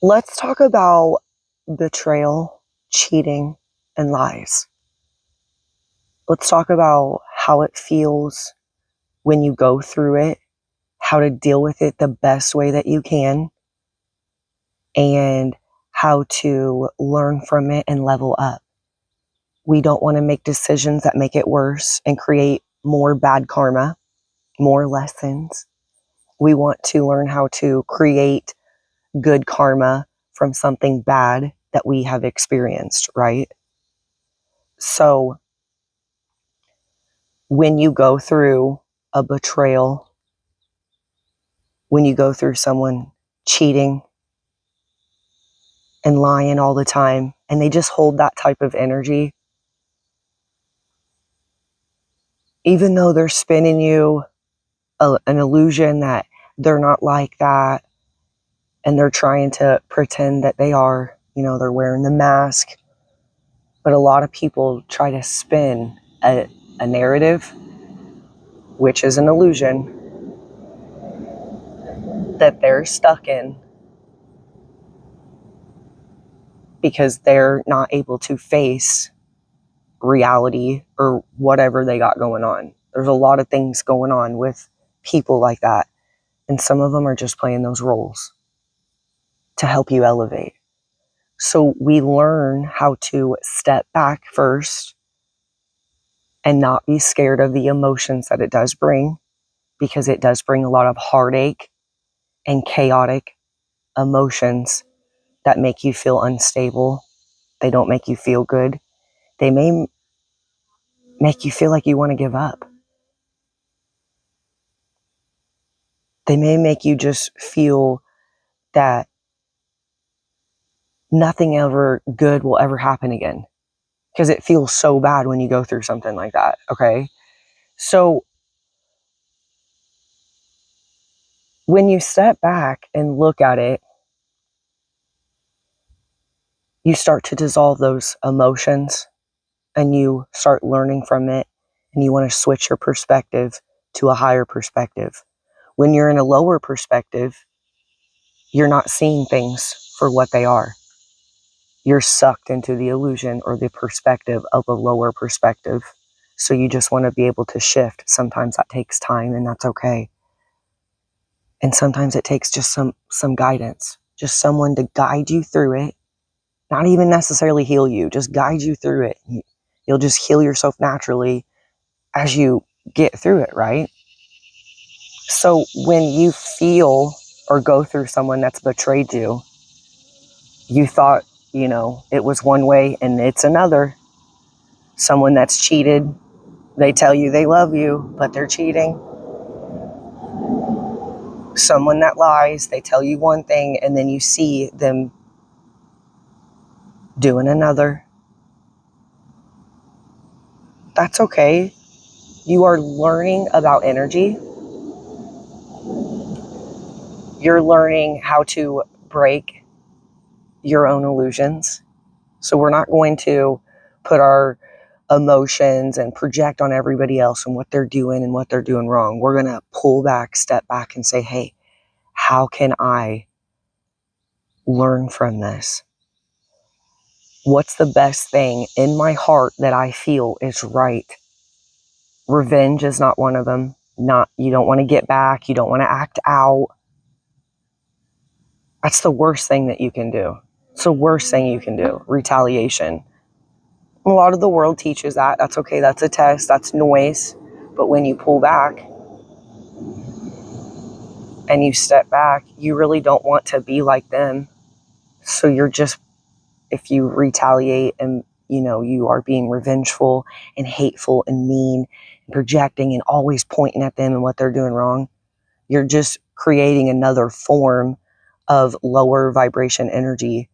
Let's talk about betrayal, cheating, and lies. Let's talk about how it feels when you go through it, how to deal with it the best way that you can, and how to learn from it and level up. We don't want to make decisions that make it worse and create more bad karma, more lessons. We want to learn how to create good karma from something bad that we have experienced, right? So when you go through a betrayal, when you go through someone cheating and lying all the time, and they just hold that type of energy, even though they're spinning you an illusion that they're not like that, and they're trying to pretend that they are, they're wearing the mask. But a lot of people try to spin a narrative, which is an illusion, that they're stuck in because they're not able to face reality or whatever they got going on. There's a lot of things going on with people like that, and some of them are just playing those roles to help you elevate. So we learn how to step back first and not be scared of the emotions that it does bring, because it does bring a lot of heartache and chaotic emotions that make you feel unstable. They don't make you feel good. They may make you feel like you want to give up. They may make you just feel that nothing ever good will ever happen again, because it feels so bad when you go through something like that, okay? So when you step back and look at it, you start to dissolve those emotions and you start learning from it, and you want to switch your perspective to a higher perspective. When you're in a lower perspective, you're not seeing things for what they are. You're sucked into the illusion or the perspective of a lower perspective. So you just want to be able to shift. Sometimes that takes time, and that's okay. And sometimes it takes just some guidance, just someone to guide you through it. Not even necessarily heal you, just guide you through it. You'll just heal yourself naturally as you get through it, right? So when you feel or go through someone that's betrayed you, you thought, it was one way and it's another. Someone that's cheated, they tell you they love you, but they're cheating. Someone that lies, they tell you one thing and then you see them doing another. That's okay. You are learning about energy. You're learning how to break your own illusions. So we're not going to put our emotions and project on everybody else and what they're doing and what they're doing wrong. We're going to pull back, step back and say, hey, how can I learn from this? What's the best thing in my heart that I feel is right? Revenge is not one of them. You don't want to get back. You don't want to act out. That's the worst thing that you can do. It's the worst thing you can do. Retaliation. A lot of the world teaches that. That's okay. That's a test. That's noise. But when you pull back and you step back, you really don't want to be like them. So if you retaliate and, you are being revengeful and hateful and mean and projecting and always pointing at them and what they're doing wrong, you're just creating another form of lower vibration energy,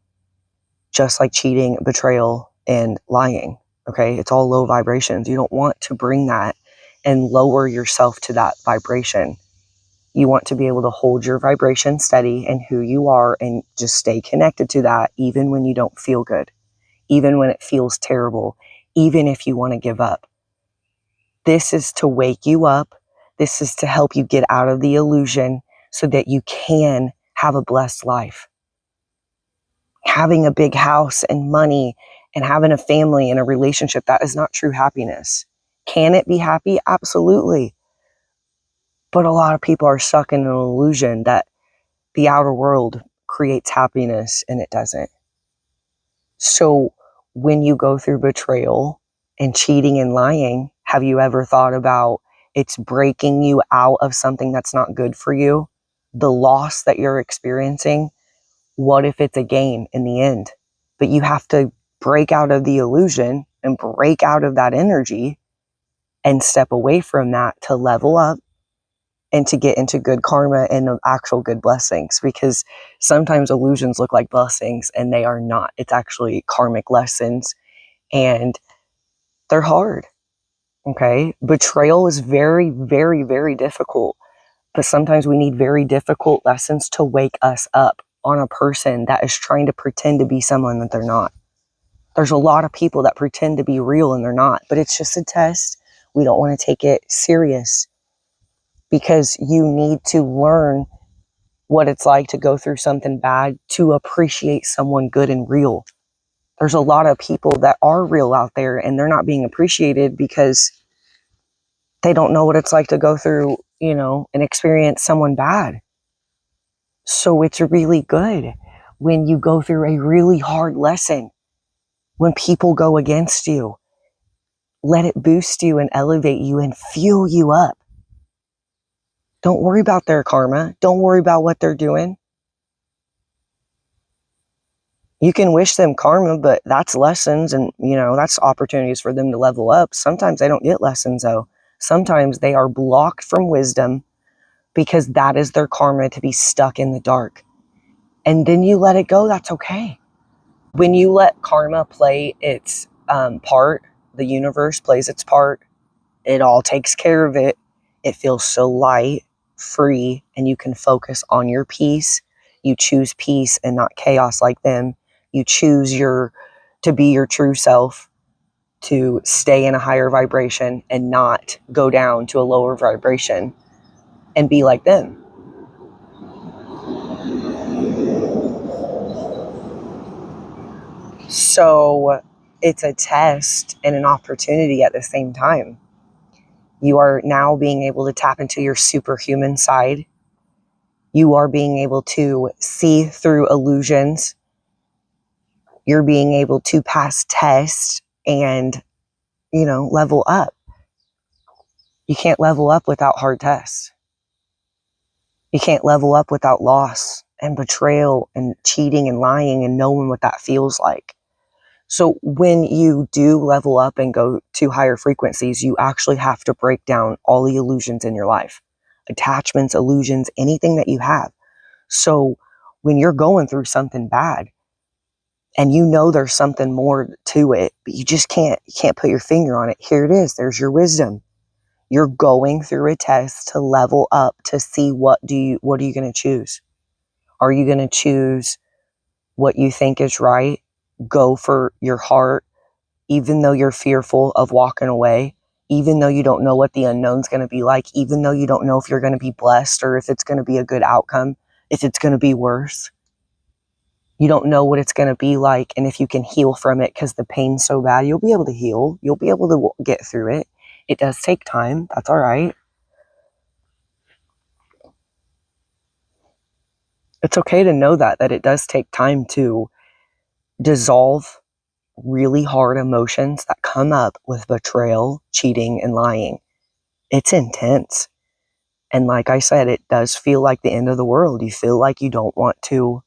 just like cheating, betrayal, and lying. Okay, it's all low vibrations. You don't want to bring that and lower yourself to that vibration. You want to be able to hold your vibration steady and who you are and just stay connected to that, even when you don't feel good, even when it feels terrible, even if you want to give up. This is to wake you up. This is to help you get out of the illusion so that you can have a blessed life. having a big house and money and having a family and a relationship, that is not true happiness. Can it be happy? Absolutely. But a lot of people are stuck in an illusion that the outer world creates happiness, and it doesn't. So when you go through betrayal and cheating and lying, have you ever thought about it's breaking you out of something that's not good for you? The loss that you're experiencing, what if it's a gain in the end? But you have to break out of the illusion and break out of that energy and step away from that to level up and to get into good karma and the actual good blessings, because sometimes illusions look like blessings and they are not. It's actually karmic lessons, and they're hard. Okay. Betrayal is very, very, very difficult, but sometimes we need very difficult lessons to wake us up on a person that is trying to pretend to be someone that they're not. There's a lot of people that pretend to be real and they're not, but it's just a test. We don't want to take it serious, because you need to learn what it's like to go through something bad to appreciate someone good and real. There's a lot of people that are real out there and they're not being appreciated because they don't know what it's like to go through, and experience someone bad. So it's really good when you go through a really hard lesson, when people go against you. Let it boost you and elevate you and fuel you up. Don't worry about their karma. Don't worry about what they're doing. You can wish them karma, but that's lessons, and that's opportunities for them to level up. Sometimes they don't get lessons though. Sometimes they are blocked from wisdom because that is their karma, to be stuck in the dark. And then you let it go. That's okay. When you let karma play its part, the universe plays its part. It all takes care of it. It feels so light, free, and you can focus on your peace. You choose peace and not chaos like them. You choose to be your true self, to stay in a higher vibration and not go down to a lower vibration and be like them. So it's a test and an opportunity at the same time. You are now being able to tap into your superhuman side. You are being able to see through illusions. You're being able to pass tests and, level up. You can't level up without hard tests. You can't level up without loss and betrayal and cheating and lying and knowing what that feels like. So when you do level up and go to higher frequencies, you actually have to break down all the illusions in your life. Attachments, illusions, anything that you have. So when you're going through something bad and there's something more to it, but you can't put your finger on it. Here it is. There's your wisdom. You're going through a test to level up, to see what are you going to choose? Are you going to choose what you think is right? Go for your heart, even though you're fearful of walking away, even though you don't know what the unknown's going to be like, even though you don't know if you're going to be blessed or if it's going to be a good outcome, if it's going to be worse. You don't know what it's going to be like, and if you can heal from it, because the pain's so bad, you'll be able to heal. You'll be able to get through it. It does take time. That's all right. It's okay to know that it does take time to dissolve really hard emotions that come up with betrayal, cheating, and lying. It's intense. And like I said, it does feel like the end of the world. You feel like you don't want to,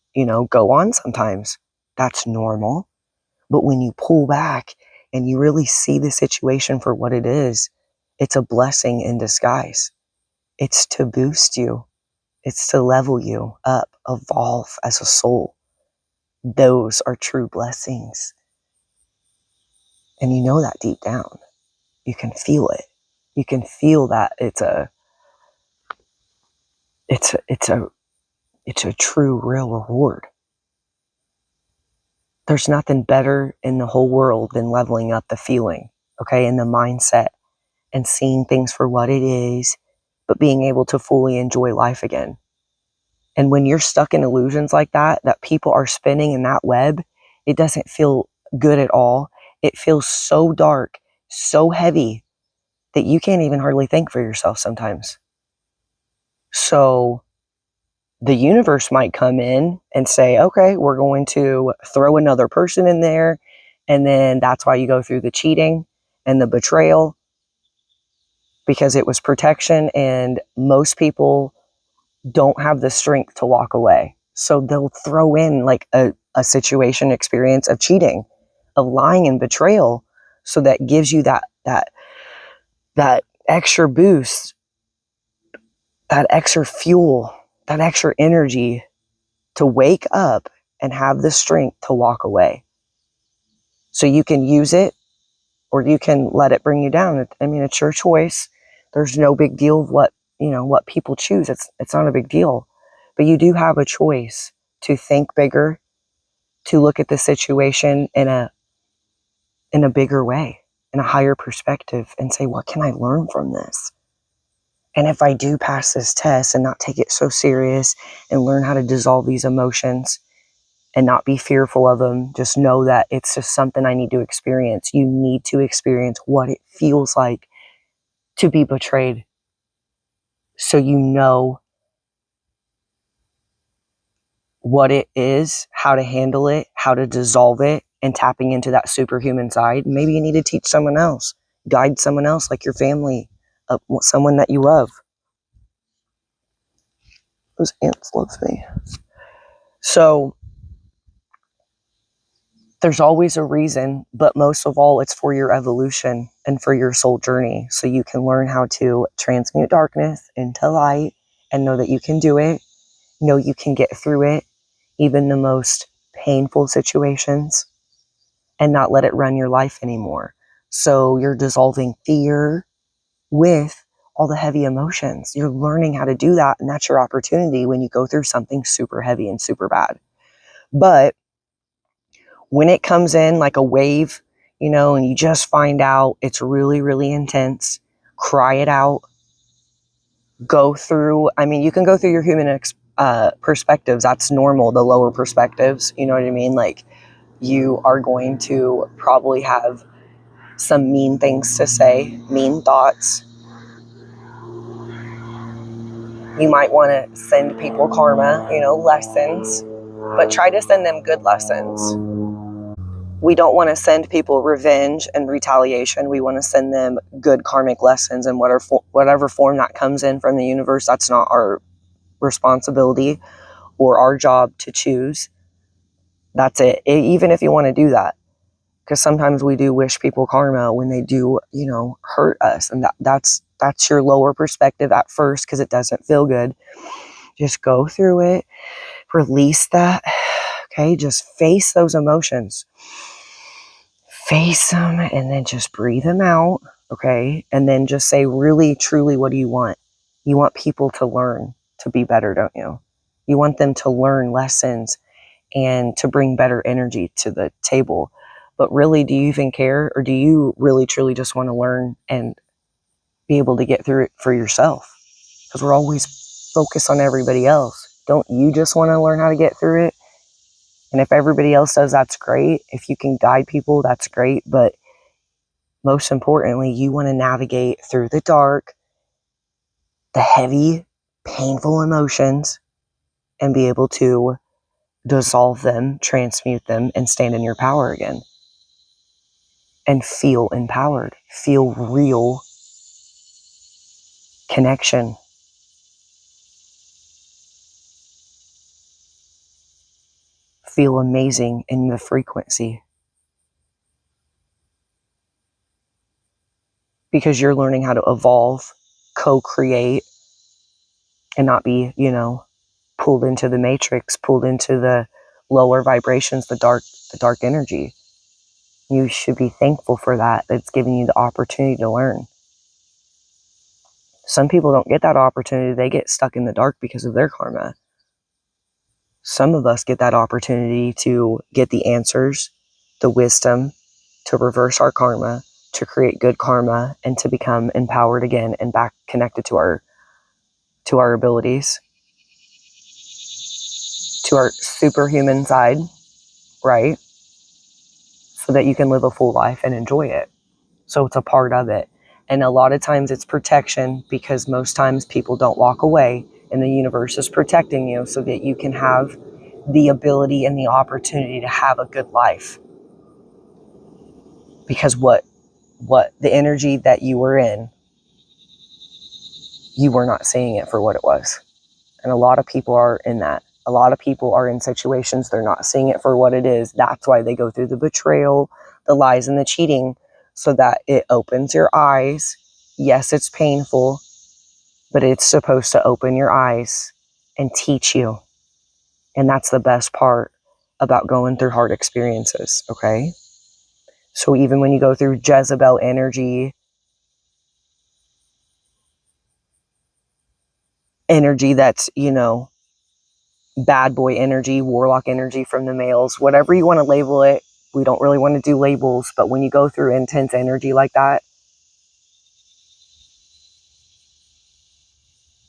go on sometimes. That's normal. But when you pull back and you really see the situation for what it is, it's a blessing in disguise. It's to boost you. It's to level you up, evolve as a soul. Those are true blessings. And you know that deep down. You can feel it. You can feel that it's a true, real reward. There's nothing better in the whole world than leveling up the feeling, okay, and the mindset, and seeing things for what it is, but being able to fully enjoy life again. And when you're stuck in illusions like that people are spinning in that web, it doesn't feel good at all. It feels so dark, so heavy, that you can't even hardly think for yourself sometimes. So the universe might come in and say, okay, we're going to throw another person in there. And then that's why you go through the cheating and the betrayal, because it was protection, and most people don't have the strength to walk away. So they'll throw in like a situation experience of cheating, of lying and betrayal. So that gives you that extra boost, that extra fuel, that extra energy to wake up and have the strength to walk away. So you can use it or you can let it bring you down. I mean, it's your choice. There's no big deal of what people choose. It's not a big deal. But you do have a choice to think bigger, to look at the situation in a bigger way, in a higher perspective, and say, what can I learn from this? And if I do pass this test and not take it so serious and learn how to dissolve these emotions and not be fearful of them, just know that it's just something I need to experience. You need to experience what it feels like to be betrayed, so you know what it is, how to handle it, how to dissolve it, and tapping into that superhuman side. Maybe you need to teach someone else, guide someone else, like your family, someone that you love. Those ants love me. So there's always a reason, but most of all, it's for your evolution and for your soul journey. So you can learn how to transmute darkness into light and know that you can do it. Know you can get through it, even the most painful situations, and not let it run your life anymore. So you're dissolving fear with all the heavy emotions. You're learning how to do that, and that's your opportunity when you go through something super heavy and super bad. But when it comes in like a wave, and you just find out it's really, really intense, cry it out. Go through, you can go through your human perspectives. That's normal, the lower perspectives. You know what I mean? Like, you are going to probably have some mean things to say, mean thoughts. You might want to send people karma, lessons, but try to send them good lessons. We don't want to send people revenge and retaliation. We want to send them good karmic lessons, and whatever form that comes in from the universe. That's not our responsibility or our job to choose. That's it. Even if you want to do that, because sometimes we do wish people karma when they do, hurt us, and that's your lower perspective at first, because it doesn't feel good. Just go through it, release that. Okay, just face those emotions. Face them and then just breathe them out, okay? And then just say, really, truly, what do you want? You want people to learn to be better, don't you? You want them to learn lessons and to bring better energy to the table. But really, do you even care? Or do you really, truly just want to learn and be able to get through it for yourself? Because we're always focused on everybody else. Don't you just want to learn how to get through it? And if everybody else does, that's great. If you can guide people, that's great. But most importantly, you want to navigate through the dark, the heavy, painful emotions, and be able to dissolve them, transmute them, and stand in your power again. And feel empowered. Feel real connection. Feel amazing in the frequency. Because you're learning how to evolve, co-create, and not be, pulled into the matrix, pulled into the lower vibrations, the dark energy. You should be thankful for that. It's giving you the opportunity to learn. Some people don't get that opportunity. They get stuck in the dark because of their karma. Some of us get that opportunity to get the answers, the wisdom, to reverse our karma, to create good karma, and to become empowered again and back connected to our abilities. to our superhuman side, right? So that you can live a full life and enjoy it. So it's a part of it. And a lot of times it's protection, because most times people don't walk away, and the universe is protecting you so that you can have the ability and the opportunity to have a good life. Because what the energy that you were in, you were not seeing it for what it was. And a lot of people are in that. A lot of people are in situations they're not seeing it for what it is. That's why they go through the betrayal, the lies, and the cheating, so that it opens your eyes. Yes, it's painful, but it's supposed to open your eyes and teach you. And that's the best part about going through hard experiences, okay? So even when you go through Jezebel energy that's, bad boy energy, warlock energy from the males, whatever you want to label it. We don't really want to do labels, but when you go through intense energy like that,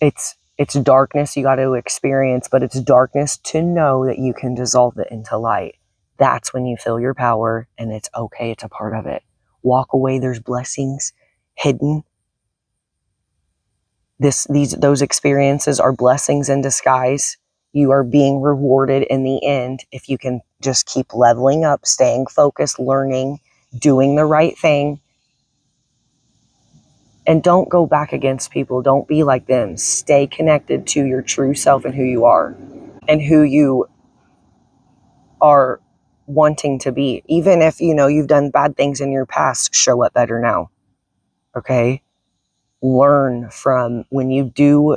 it's darkness you got to experience, but it's darkness to know that you can dissolve it into light. That's when you feel your power, and it's okay. It's a part of it. Walk away. There's blessings hidden. Those experiences are blessings in disguise. You are being rewarded in the end if you can just keep leveling up, staying focused, learning, doing the right thing. And don't go back against people. Don't be like them. Stay connected to your true self and who you are and who you are wanting to be. Even if, you've done bad things in your past, show up better now. Okay? Learn from when you do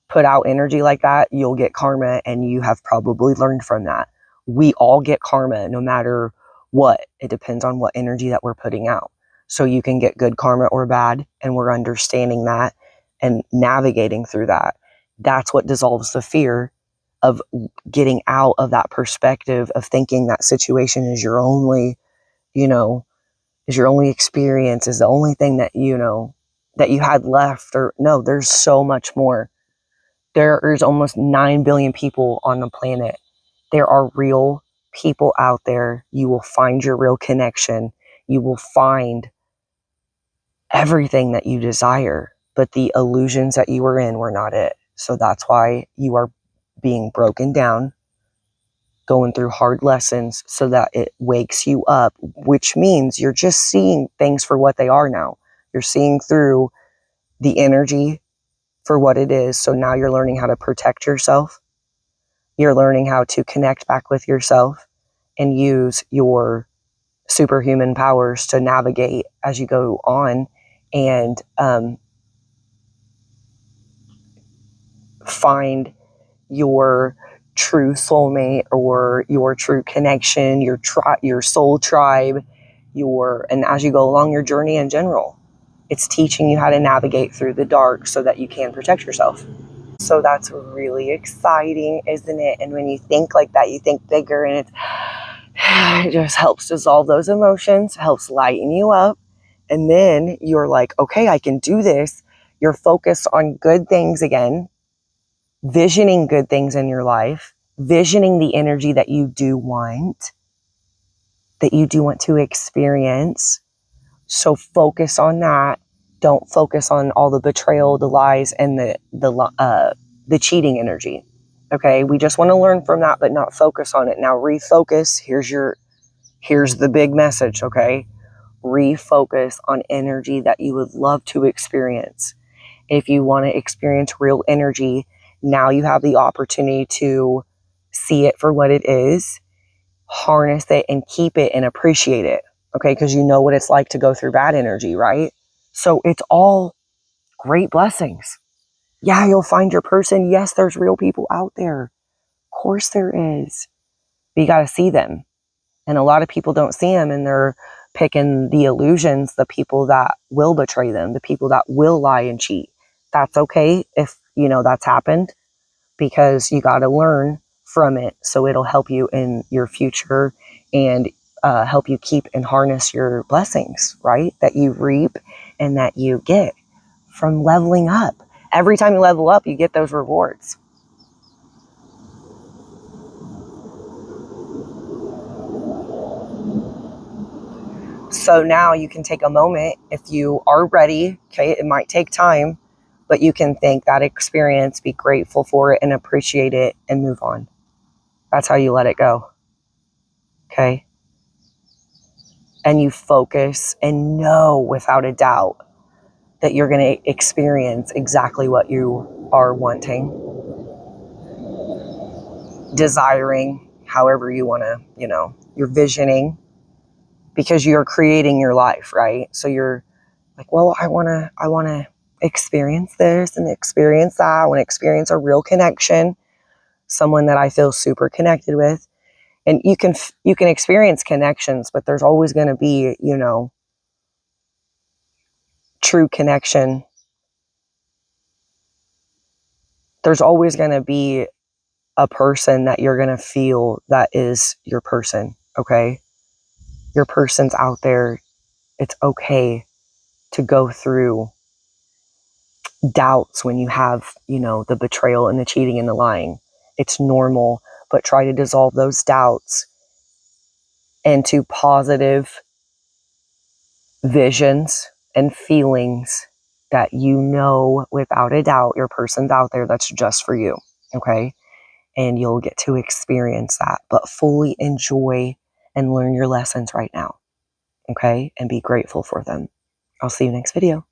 put out energy like that, you'll get karma, and you have probably learned from that. We all get karma no matter what. It depends on what energy that we're putting out. So you can get good karma or bad, and we're understanding that and navigating through that. That's what dissolves the fear of getting out of that perspective of thinking that situation is your only, is your only experience, is the only thing that, that you had left. Or no, there's so much more. There's almost 9 billion people on the planet. There are real people out there. You will find your real connection. You will find everything that you desire, but the illusions that you were in were not it. So that's why you are being broken down, going through hard lessons so that it wakes you up, which means you're just seeing things for what they are now. You're seeing through the energy for what it is. So now you're learning how to protect yourself. You're learning how to connect back with yourself and use your superhuman powers to navigate as you go on, and find your true soulmate or your true connection, your soul tribe, and as you go along your journey in general, it's teaching you how to navigate through the dark so that you can protect yourself. So that's really exciting, isn't it? And when you think like that, you think bigger, and it just helps dissolve those emotions, helps lighten you up. And then you're like, okay, I can do this. You're focused on good things again, visioning good things in your life, visioning the energy that you do want to experience. So focus on that. Don't focus on all the betrayal, the lies, and the cheating energy. Okay, we just want to learn from that, but not focus on it. Now refocus. Here's the big message. Okay, refocus on energy that you would love to experience. If you want to experience real energy, now you have the opportunity to see it for what it is, harness it, and keep it and appreciate it. Okay, because you know what it's like to go through bad energy, right? So it's all great blessings. Yeah, you'll find your person. Yes, there's real people out there. Of course there is. But you got to see them. And a lot of people don't see them, and they're picking the illusions, the people that will betray them, the people that will lie and cheat. That's okay if, that's happened, because you got to learn from it so it'll help you in your future and help you keep and harness your blessings, right? That you reap and that you get from leveling up. Every time you level up, you get those rewards. So now you can take a moment if you are ready. Okay, it might take time, but you can thank that experience, be grateful for it, and appreciate it, and move on. That's how you let it go. Okay? And you focus and know without a doubt that you're going to experience exactly what you are wanting, desiring, however you want to, you're visioning, because you're creating your life, right? So you're like, well, I want to experience this and experience that. I want to experience a real connection, someone that I feel super connected with. And you can experience connections, but there's always going to be, true connection. There's always going to be a person that you're going to feel that is your person. Okay. Your person's out there. It's okay to go through doubts when you have, the betrayal and the cheating and the lying. It's normal, but try to dissolve those doubts into positive visions and feelings that without a doubt your person's out there that's just for you. Okay. And you'll get to experience that, but fully enjoy and learn your lessons right now. Okay. And be grateful for them. I'll see you next video.